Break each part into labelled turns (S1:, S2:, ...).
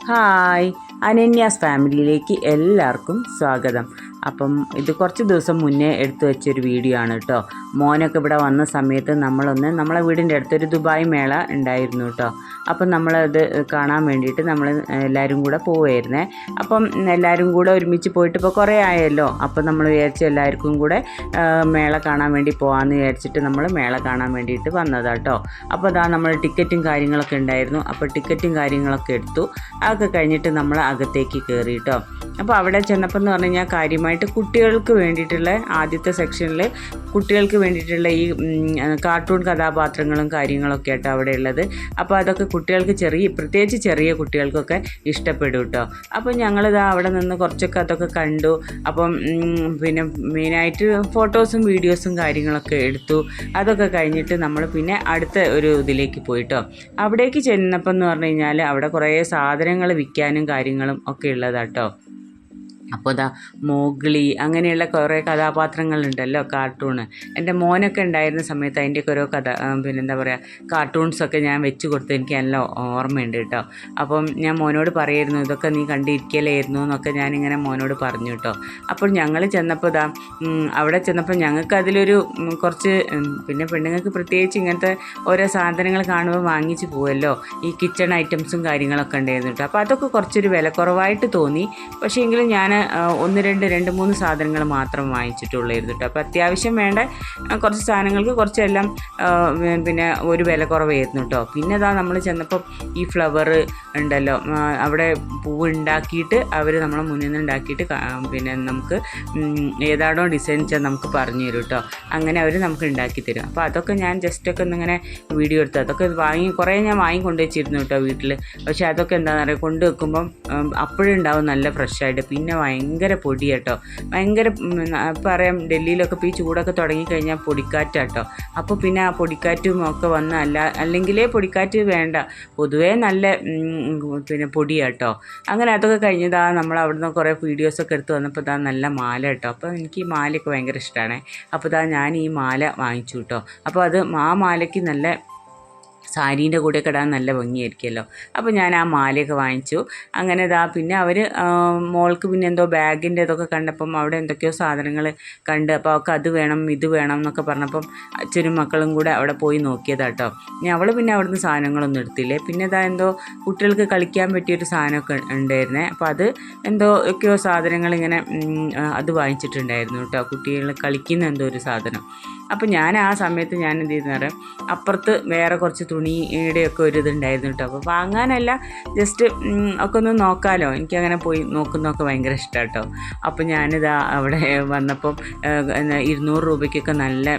S1: Hi, അനന്യാസ് ഫാമിലിയിലേക്ക് എല്ലാവർക്കും സ്വാഗതം. അപ്പം ഇത് കുറച്ച് ദിവസം മുന്നേ എടുത്തു വെച്ചൊരു വീഡിയോ ആണ് കേട്ടോ. മോനൊക്കെ ഇവിടെ വന്ന സമയത്ത് നമ്മളെ വീടിൻ്റെ അടുത്തൊരു ദുബായ് മേള ഉണ്ടായിരുന്നു കേട്ടോ. അപ്പം നമ്മളത് കാണാൻ വേണ്ടിയിട്ട് നമ്മൾ എല്ലാവരും കൂടെ പോവുമായിരുന്നേ. അപ്പം എല്ലാവരും കൂടെ ഒരുമിച്ച് പോയിട്ട് ഇപ്പോൾ കുറേ ആയല്ലോ. അപ്പം നമ്മൾ വിചാരിച്ചു എല്ലാവർക്കും കൂടെ മേള കാണാൻ വേണ്ടി പോകാമെന്ന് വിചാരിച്ചിട്ട് നമ്മൾ മേള കാണാൻ വേണ്ടിയിട്ട് വന്നതാണ് കേട്ടോ. അപ്പോൾ അതാ നമ്മൾ ടിക്കറ്റും കാര്യങ്ങളൊക്കെ ഉണ്ടായിരുന്നു. അപ്പോൾ ടിക്കറ്റും കാര്യങ്ങളൊക്കെ എടുത്തു. അതൊക്കെ കഴിഞ്ഞിട്ട് നമ്മൾ അകത്തേക്ക് കയറി കേട്ടോ. അപ്പോൾ അവിടെ ചെന്നപ്പോൾ എന്ന് പറഞ്ഞു കഴിഞ്ഞാൽ കാര്യമായിട്ട് കുട്ടികൾക്ക് വേണ്ടിയിട്ടുള്ള ആദ്യത്തെ സെക്ഷനിൽ കുട്ടികൾക്ക് വേണ്ടിയിട്ടുള്ള ഈ കാർട്ടൂൺ കഥാപാത്രങ്ങളും കാര്യങ്ങളൊക്കെ ആട്ടോ അവിടെ ഉള്ളത്. അപ്പോൾ അതൊക്കെ കുട്ടികൾക്ക് പ്രത്യേകിച്ച് ചെറിയ കുട്ടികൾക്കൊക്കെ ഇഷ്ടപ്പെടും കേട്ടോ. അപ്പോൾ ഞങ്ങളിതാ അവിടെ നിന്ന് കുറച്ചൊക്കെ അതൊക്കെ കണ്ടു. അപ്പം പിന്നെ മെയിനായിട്ട് ഫോട്ടോസും വീഡിയോസും കാര്യങ്ങളൊക്കെ എടുത്തു. അതൊക്കെ കഴിഞ്ഞിട്ട് നമ്മൾ പിന്നെ അടുത്ത ഒരു ഇതിലേക്ക് പോയിട്ടോ. അവിടേക്ക് ചെന്നപ്പോൾ എന്ന് പറഞ്ഞു കഴിഞ്ഞാൽ അവിടെ കുറേ സാധനങ്ങൾ വിൽക്കാനും കാര്യങ്ങളും ഒക്കെ ഉള്ളതാട്ടോ. അപ്പോൾ ഇതാ മോഗ്ലി അങ്ങനെയുള്ള കുറേ കഥാപാത്രങ്ങളുണ്ടല്ലോ കാർട്ടൂണ്. എൻ്റെ മോനൊക്കെ ഉണ്ടായിരുന്ന സമയത്ത് അതിൻ്റെയൊക്കെ ഓരോ പിന്നെന്താ പറയുക കാർട്ടൂൺസൊക്കെ ഞാൻ വെച്ച് കൊടുത്ത് എനിക്ക് നല്ല ഓർമ്മയുണ്ട് കേട്ടോ. അപ്പം ഞാൻ മോനോട് പറയായിരുന്നു ഇതൊക്കെ നീ കണ്ടിരിക്കലായിരുന്നു എന്നൊക്കെ ഞാനിങ്ങനെ മോനോട് പറഞ്ഞു കേട്ടോ. അപ്പോൾ ഞങ്ങൾ ചെന്നപ്പോൾ അവിടെ ചെന്നപ്പോൾ ഞങ്ങൾക്ക് അതിലൊരു കുറച്ച് പിന്നെ പെണ്ണുങ്ങൾക്ക് പ്രത്യേകിച്ച് ഇങ്ങനത്തെ ഓരോ സാധനങ്ങൾ കാണുമ്പോൾ വാങ്ങിച്ച് പോവുമല്ലോ. ഈ കിച്ചൺ ഐറ്റംസും കാര്യങ്ങളൊക്കെ ഉണ്ടായിരുന്നു കേട്ടോ. അപ്പോൾ അതൊക്കെ കുറച്ചൊരു വിലക്കുറവായിട്ട് തോന്നി. പക്ഷേ എങ്കിലും ഞാൻ രണ്ട് മൂന്ന് സാധനങ്ങൾ മാത്രം വാങ്ങിച്ചിട്ടുള്ളായിരുന്നു കേട്ടോ. അപ്പോൾ അത്യാവശ്യം വേണ്ട കുറച്ച് സാധനങ്ങൾക്ക് കുറച്ചെല്ലാം പിന്നെ ഒരു വില കുറവായിരുന്നു കേട്ടോ. പിന്നെ നമ്മൾ ചെന്നപ്പോൾ ഈ ഫ്ലവർ ഉണ്ടല്ലോ, അവിടെ പൂവ് ഉണ്ടാക്കിയിട്ട് അവർ നമ്മളെ മുന്നിൽ നിന്ന് ഉണ്ടാക്കിയിട്ട് പിന്നെ നമുക്ക് ഏതാണോ ഡിസൈൻ വെച്ചാൽ നമുക്ക് പറഞ്ഞു തരും കേട്ടോ. അങ്ങനെ അവർ നമുക്ക് ഉണ്ടാക്കി തരും. അപ്പോൾ അതൊക്കെ ഞാൻ ജസ്റ്റൊക്കെ ഒന്നിങ്ങനെ വീഡിയോ എടുത്തു. അതൊക്കെ കുറേ ഞാൻ വാങ്ങിക്കൊണ്ട് വെച്ചിരുന്നു കേട്ടോ വീട്ടിൽ. പക്ഷേ അതൊക്കെ എന്താണെന്ന് പറയുക കൊണ്ട് വെക്കുമ്പം അപ്പോഴുണ്ടാവും നല്ല ഫ്രഷായിട്ട്. പിന്നെ ഭയങ്കര പൊടി കേട്ടോ, ഭയങ്കര പറയാം ഡൽഹിയിലൊക്കെ ഇപ്പോൾ ഈ ചൂടൊക്കെ തുടങ്ങിക്കഴിഞ്ഞാൽ പൊടിക്കാറ്റാട്ടോ. അപ്പോൾ പിന്നെ ആ പൊടിക്കാറ്റും ഒക്കെ വന്ന് അല്ലെങ്കിലേ പൊടിക്കാറ്റ് വേണ്ട, പൊതുവേ നല്ല പിന്നെ പൊടിയാട്ടോ. അങ്ങനെ അതൊക്കെ കഴിഞ്ഞതാ നമ്മൾ അവിടുന്ന് കുറേ വീഡിയോസൊക്കെ എടുത്ത് വന്നപ്പോൾ നല്ല മാല കേട്ടോ. അപ്പോൾ എനിക്ക് ഈ മാലയൊക്കെ ഭയങ്കര ഇഷ്ടമാണ്. അപ്പോൾ ഞാൻ ഈ മാല വാങ്ങിച്ചു കേട്ടോ. അപ്പോൾ ആ മാലയ്ക്ക് നല്ല സാരീൻ്റെ കൂടെയൊക്കെ ഇടാൻ നല്ല ഭംഗിയായിരിക്കുമല്ലോ. അപ്പോൾ ഞാൻ ആ മാലയൊക്കെ വാങ്ങിച്ചു. അങ്ങനെ പിന്നെ അവർ മോൾക്ക് പിന്നെ എന്തോ ബാഗിൻ്റെ ഇതൊക്കെ കണ്ടപ്പം അവിടെ എന്തൊക്കെയോ സാധനങ്ങൾ കണ്ട്. അപ്പോൾ അവൾക്ക് അത് വേണം ഇത് വേണം എന്നൊക്കെ പറഞ്ഞപ്പം അച്ഛനും മക്കളും കൂടെ അവിടെ പോയി നോക്കിയതാട്ടോ. ഇനി അവൾ പിന്നെ അവിടുന്ന് സാധനങ്ങളൊന്നും എടുത്തില്ലേ. പിന്നെ എന്തോ കുട്ടികൾക്ക് കളിക്കാൻ പറ്റിയൊരു സാധനമൊക്കെ ഉണ്ടായിരുന്നേ. അപ്പോൾ അത് ഒക്കെയോ സാധനങ്ങൾ ഇങ്ങനെ അത് വാങ്ങിച്ചിട്ടുണ്ടായിരുന്നു കേട്ടോ. കുട്ടികൾ കളിക്കുന്ന എന്തോ ഒരു സാധനം. അപ്പോൾ ഞാൻ ആ സമയത്ത് ഞാൻ എന്ത് ചെയ്യുന്ന അപ്പുറത്ത് വേറെ കുറച്ച് തുണിയുടെയൊക്കെ ഒരു ഇതുണ്ടായിരുന്നു കേട്ടോ. അപ്പോൾ വാങ്ങാനല്ല, ജസ്റ്റ് ഒക്കെ ഒന്ന് നോക്കാമല്ലോ. എനിക്കങ്ങനെ പോയി നോക്കുന്നതൊക്കെ ഭയങ്കര ഇഷ്ടമാണ് കേട്ടോ. അപ്പോൾ ഞാനിതാ അവിടെ വന്നപ്പം 200 രൂപയ്ക്കൊക്കെ നല്ല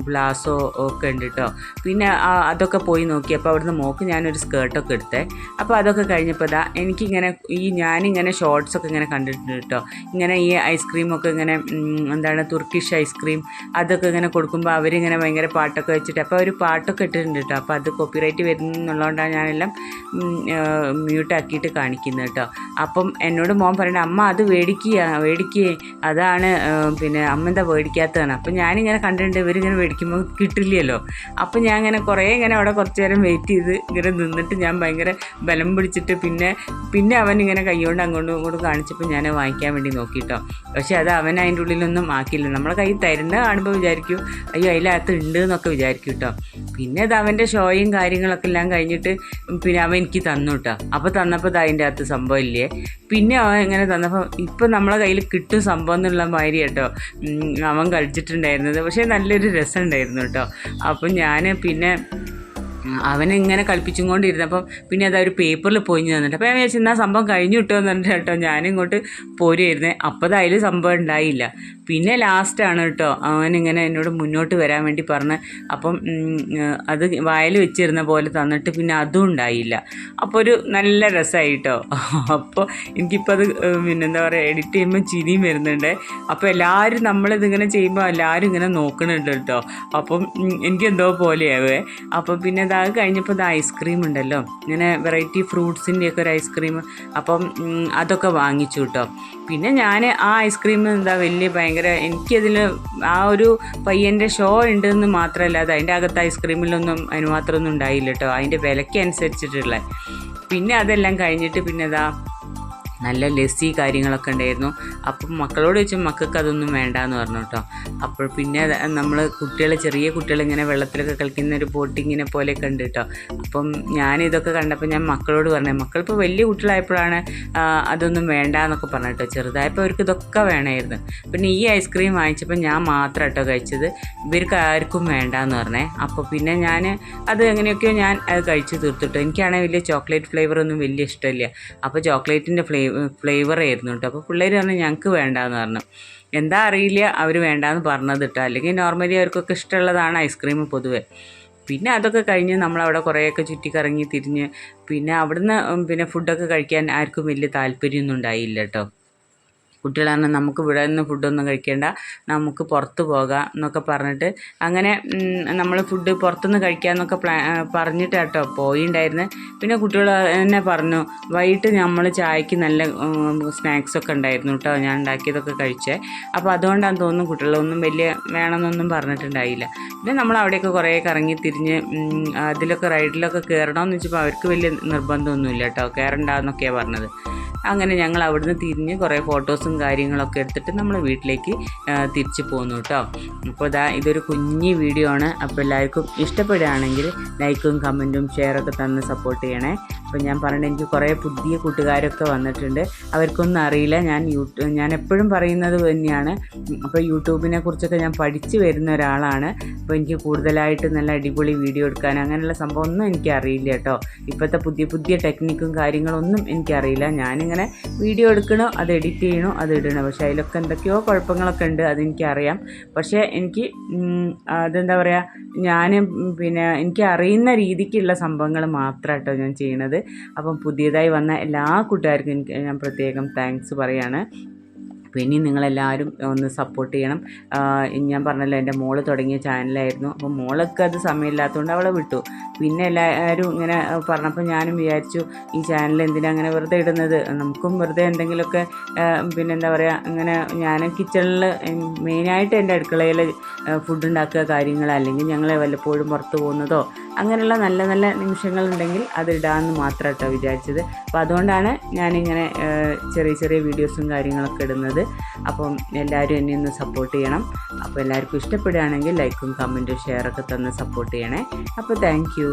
S1: ബ്ലാസോ ഒക്കെ ഉണ്ട് കേട്ടോ. പിന്നെ അതൊക്കെ പോയി നോക്കി. അപ്പോൾ അവിടുന്ന് മോക്ക് ഞാനൊരു സ്കേർട്ടൊക്കെ എടുത്തേ. അപ്പോൾ അതൊക്കെ കഴിഞ്ഞപ്പോൾ എനിക്കിങ്ങനെ ഞാനിങ്ങനെ ഷോർട്സൊക്കെ ഇങ്ങനെ കണ്ടിട്ടുണ്ട് കേട്ടോ. ഇങ്ങനെ ഈ ഐസ്ക്രീമൊക്കെ ഇങ്ങനെ തുർക്കിഷ് ഐസ്ക്രീം അതൊക്കെ ഇങ്ങനെ കൊടുക്കുമ്പോൾ അവരിങ്ങനെ ഭയങ്കര പാട്ടൊക്കെ വെച്ചിട്ട് അപ്പോൾ ഒരു പാട്ടൊക്കെ ഇട്ടിട്ടുണ്ട് കേട്ടോ. അപ്പോൾ അത് കോപ്പിറൈറ്റ് വരുന്നുള്ളതുകൊണ്ടാണ് ഞാനെല്ലാം മ്യൂട്ടാക്കിയിട്ട് കാണിക്കുന്നത് കേട്ടോ. അപ്പം എന്നോട് മോൻ പറയണ അമ്മ അത് മേടിക്കുകയെ അതാണ് പിന്നെ അമ്മ എന്താ മേടിക്കാത്തതാണ്. അപ്പം ഞാനിങ്ങനെ കണ്ടിട്ടുണ്ട് ഇവരിങ്ങനെ മേടിക്കുമ്പോൾ കിട്ടില്ലല്ലോ. അപ്പം ഞാൻ കുറേ അവിടെ കുറച്ച് നേരം വെയിറ്റ് ചെയ്ത് ഇങ്ങനെ നിന്നിട്ട് ഞാൻ ഭയങ്കര ബലം പിടിച്ചിട്ട് പിന്നെ അവൻ ഇങ്ങനെ കൈകൊണ്ട് അങ്ങോട്ടും ഇങ്ങോട്ടും കാണിച്ചപ്പോൾ ഞാൻ വാങ്ങിക്കാൻ വേണ്ടി നോക്കിയിട്ടോ. പക്ഷേ അത് അവൻ അതിൻ്റെ ഉള്ളിലൊന്നും ആക്കിയില്ല. നമ്മളെ കൈ തരുന്ന കാണുമ്പോൾ വിചാരിക്കും അയ്യോ അതിനകത്ത് ഉണ്ട് എന്നൊക്കെ വിചാരിക്കും കേട്ടോ. പിന്നെ അവൻ്റെ ഷോയും കാര്യങ്ങളൊക്കെ എല്ലാം കഴിഞ്ഞിട്ട് പിന്നെ അവൻ എനിക്ക് തന്നു കേട്ടോ. അപ്പോൾ തന്നപ്പോൾ അതിൻ്റെ അകത്ത് സംഭവം ഇല്ലേ. പിന്നെ അവൻ ഇങ്ങനെ തന്നപ്പോൾ ഇപ്പം നമ്മളെ കയ്യിൽ കിട്ടും സംഭവം എന്നുള്ള മാതിരി കേട്ടോ അവൻ കളിച്ചിട്ടുണ്ടായിരുന്നത്. പക്ഷേ നല്ലൊരു രസം ഉണ്ടായിരുന്നു കേട്ടോ. അപ്പം ഞാൻ പിന്നെ അവനിങ്ങനെ കളിപ്പിച്ചും കൊണ്ടിരുന്നപ്പം പിന്നെ അതൊരു പേപ്പറിൽ പൊയിഞ്ഞ് തന്നിട്ട് അപ്പോൾ ഞാൻ വിചാരിച്ചു എന്നാൽ സംഭവം കഴിഞ്ഞു കിട്ടുമെന്ന് പറഞ്ഞിട്ട് കേട്ടോ ഞാനിങ്ങോട്ട് പോരുമായിരുന്നേ. അപ്പോൾ അതിൽ സംഭവം ഉണ്ടായില്ല. പിന്നെ ലാസ്റ്റാണ് കേട്ടോ അവനിങ്ങനെ എന്നോട് മുന്നോട്ട് വരാൻ വേണ്ടി പറഞ്ഞ് അപ്പം അത് വായിൽ വെച്ചിരുന്ന പോലെ തന്നിട്ട് പിന്നെ അതും ഉണ്ടായില്ല. അപ്പോൾ ഒരു നല്ല രസമായി കേട്ടോ. അപ്പോൾ എനിക്കിപ്പോൾ അത് പിന്നെന്താ പറയുക എഡിറ്റ് ചെയ്യുമ്പോൾ ചിരിയും വരുന്നുണ്ട്. അപ്പോൾ എല്ലാവരും നമ്മളിതിങ്ങനെ ചെയ്യുമ്പോൾ എല്ലാവരും ഇങ്ങനെ നോക്കണുണ്ട് കേട്ടോ. അപ്പം എനിക്കെന്തോ പോലെയാവേ. അപ്പം പിന്നെ അത് കഴിഞ്ഞപ്പോൾ ഇത് ഐസ്ക്രീം ഉണ്ടല്ലോ, ഇങ്ങനെ വെറൈറ്റി ഫ്രൂട്ട്സിൻ്റെയൊക്കെ ഒരു ഐസ്ക്രീം. അപ്പം അതൊക്കെ വാങ്ങിച്ചു കേട്ടോ. പിന്നെ ഞാൻ ആ ഐസ്ക്രീം വലിയ ഭയങ്കര എനിക്കതിൽ ആ ഒരു പയ്യൻ്റെ ഷോ ഉണ്ടെന്ന് മാത്രമല്ല, അത് അതിൻ്റെ അകത്ത് ഐസ്ക്രീമിലൊന്നും അതിന് മാത്രമൊന്നും ഉണ്ടായില്ല കേട്ടോ, അതിൻ്റെ വിലയ്ക്ക് അനുസരിച്ചിട്ടുള്ള. പിന്നെ അതെല്ലാം കഴിഞ്ഞിട്ട് പിന്നെ നല്ല ലസ്സി കാര്യങ്ങളൊക്കെ ഉണ്ടായിരുന്നു. അപ്പം മക്കളോട് ചോദിച്ചാൽ മക്കൾക്ക് അതൊന്നും വേണ്ടാന്ന് പറഞ്ഞു കേട്ടോ. അപ്പോൾ പിന്നെ നമ്മൾ ചെറിയ കുട്ടികൾ ഇങ്ങനെ വെള്ളത്തിലൊക്കെ കളിക്കുന്ന ഒരു ബോട്ടിങ്ങിനെ പോലെയൊക്കെ ഉണ്ട് കേട്ടോ. അപ്പം ഞാനിതൊക്കെ കണ്ടപ്പോൾ ഞാൻ മക്കളോട് പറഞ്ഞു, മക്കളിപ്പോൾ വലിയ കുട്ടികളായപ്പോഴാണ് അതൊന്നും വേണ്ടാന്നൊക്കെ പറഞ്ഞു കേട്ടോ. ചെറുതായപ്പോൾ അവർക്ക് ഇതൊക്കെ വേണമായിരുന്നു. പിന്നെ ഈ ഐസ്ക്രീം വാങ്ങിച്ചപ്പോൾ ഞാൻ മാത്രം കേട്ടോ കഴിച്ചത്, ഇവർക്ക് ആർക്കും വേണ്ടാന്ന് പറഞ്ഞേ. അപ്പോൾ പിന്നെ ഞാൻ അത് എങ്ങനെയൊക്കെയോ ഞാൻ അത് കഴിച്ച് തീർത്തിട്ടോ. എനിക്കാണെങ്കിൽ വലിയ ചോക്ലേറ്റ് ഫ്ലേവറൊന്നും വലിയ ഇഷ്ടമില്ല. അപ്പോൾ ചോക്ലേറ്റിൻ്റെ ഫ്ലേവർ ആയിരുന്നു കേട്ടോ. അപ്പോൾ പിള്ളേർ പറഞ്ഞു ഞങ്ങൾക്ക് വേണ്ടാന്ന് പറഞ്ഞു. എന്താ അറിയില്ല, അവർ വേണ്ടാന്ന് പറഞ്ഞത് കേട്ടോ. അല്ലെങ്കിൽ നോർമലി അവർക്കൊക്കെ ഇഷ്ടമുള്ളതാണ് ഐസ്ക്രീം പൊതുവെ. പിന്നെ അതൊക്കെ കഴിഞ്ഞ് നമ്മളവിടെ കുറേയൊക്കെ ചുറ്റിക്കറങ്ങി തിരിഞ്ഞ് പിന്നെ അവിടുന്ന് പിന്നെ ഫുഡൊക്കെ കഴിക്കാൻ ആർക്കും വലിയ താല്പര്യമൊന്നും ഉണ്ടായില്ല കേട്ടോ. കുട്ടികളാണ് നമുക്ക് ഇവിടെ നിന്ന് ഫുഡൊന്നും കഴിക്കേണ്ട, നമുക്ക് പുറത്ത് പോകാം എന്നൊക്കെ പറഞ്ഞിട്ട് അങ്ങനെ നമ്മൾ ഫുഡ് പുറത്തുനിന്ന് കഴിക്കാമെന്നൊക്കെ പറഞ്ഞിട്ട് കേട്ടോ പോയിണ്ടായിരുന്നു. പിന്നെ കുട്ടികൾ എന്നെ പറഞ്ഞു വൈകിട്ട് നമ്മൾ ചായക്ക് നല്ല സ്നാക്സൊക്കെ ഉണ്ടായിരുന്നു കേട്ടോ, ഞാൻ ഉണ്ടാക്കിയതൊക്കെ കഴിച്ചേ. അപ്പോൾ അതുകൊണ്ടാണ് തോന്നുന്നു കുട്ടികളൊന്നും വലിയ വേണമെന്നൊന്നും പറഞ്ഞിട്ടുണ്ടായില്ല. പിന്നെ നമ്മൾ അവിടെയൊക്കെ കുറേ കറങ്ങി തിരിഞ്ഞ് അതിലൊക്കെ റൈഡിലൊക്കെ കയറണമെന്ന് വെച്ചപ്പോൾ അവർക്ക് വലിയ നിർബന്ധമൊന്നുമില്ല കേട്ടോ, കയറണ്ടെന്നൊക്കെയാണ് പറഞ്ഞത്. അങ്ങനെ ഞങ്ങൾ അവിടുന്ന് തിരിഞ്ഞ് കുറേ ഫോട്ടോസും കാര്യങ്ങളൊക്കെ എടുത്തിട്ട് നമ്മൾ വീട്ടിലേക്ക് തിരിച്ച് പോന്നു കേട്ടോ. അപ്പോൾ ഇതൊരു കുഞ്ഞി വീഡിയോ ആണ്. അപ്പോൾ എല്ലാവർക്കും ഇഷ്ടപ്പെടുകയാണെങ്കിൽ ലൈക്കും കമൻറ്റും ഷെയറൊക്കെ തന്ന് സപ്പോർട്ട് ചെയ്യണേ. അപ്പോൾ ഞാൻ പറഞ്ഞത് എനിക്ക് കുറേ പുതിയ കൂട്ടുകാരൊക്കെ വന്നിട്ടുണ്ട്, അവർക്കൊന്നും അറിയില്ല. ഞാൻ എപ്പോഴും പറയുന്നത് തന്നെയാണ്. അപ്പോൾ യൂട്യൂബിനെ കുറിച്ചൊക്കെ ഞാൻ പഠിച്ച് വരുന്ന ഒരാളാണ്. അപ്പോൾ എനിക്ക് കൂടുതലായിട്ട് നല്ല അടിപൊളി വീഡിയോ എടുക്കാൻ അങ്ങനെയുള്ള സംഭവമൊന്നും എനിക്കറിയില്ല കേട്ടോ. ഇപ്പോഴത്തെ പുതിയ ടെക്നിക്കും കാര്യങ്ങളൊന്നും എനിക്കറിയില്ല. ഞാനിങ്ങനെ വീഡിയോ എടുക്കണോ, അത് എഡിറ്റ് ചെയ്യണോ, അത് ഇടണോ, പക്ഷേ അതിലൊക്കെ എന്തൊക്കെയോ കുഴപ്പങ്ങളൊക്കെ ഉണ്ട്, അതെനിക്കറിയാം. പക്ഷേ എനിക്ക് അതെന്താ പറയുക, ഞാൻ പിന്നെ എനിക്ക് അറിയുന്ന രീതിക്കുള്ള സംഭവങ്ങൾ മാത്രം കേട്ടോ ഞാൻ ചെയ്യണത്. അപ്പം പുതിയതായി വന്ന എല്ലാ കൂട്ടുകാർക്കും ഞാൻ പ്രത്യേകം താങ്ക്സ് പറയാണ്. പിന്നെ നിങ്ങളെല്ലാവരും ഒന്ന് സപ്പോർട്ട് ചെയ്യണം. ഞാൻ പറഞ്ഞല്ലോ എൻ്റെ മോള് തുടങ്ങിയ ചാനലായിരുന്നു. അപ്പോൾ മോളൊക്കെ അത് സമയമില്ലാത്തതുകൊണ്ട് അവളെ വിട്ടു. പിന്നെ എല്ലാവരും ഇങ്ങനെ പറഞ്ഞപ്പോൾ ഞാനും വിചാരിച്ചു ഈ ചാനൽ എന്തിനാ അങ്ങനെ വെറുതെ ഇടുന്നത്, നമുക്കും വെറുതെ എന്തെങ്കിലുമൊക്കെ പിന്നെന്താ പറയുക, അങ്ങനെ ഞാൻ കിച്ചണിൽ മെയിനായിട്ട് എൻ്റെ അടുക്കളയിൽ ഫുഡ് ഉണ്ടാക്കുക കാര്യങ്ങൾ, അല്ലെങ്കിൽ ഞങ്ങളെ വല്ലപ്പോഴും പുറത്ത് പോകുന്നതോ അങ്ങനെയുള്ള നല്ല നല്ല നിമിഷങ്ങളുണ്ടെങ്കിൽ അത് ഇടാമെന്ന് മാത്രം കേട്ടോ വിചാരിച്ചത്. അപ്പോൾ അതുകൊണ്ടാണ് ഞാനിങ്ങനെ ചെറിയ വീഡിയോസും കാര്യങ്ങളൊക്കെ ഇടുന്നത്. അപ്പം എല്ലാവരും എന്നെ ഒന്ന് സപ്പോർട്ട് ചെയ്യണം. അപ്പോൾ എല്ലാവർക്കും ഇഷ്ടപ്പെടുകയാണെങ്കിൽ ലൈക്കും കമൻറ്റും ഷെയറൊക്കെ തന്ന് സപ്പോർട്ട് ചെയ്യണേ. അപ്പോൾ താങ്ക് യു.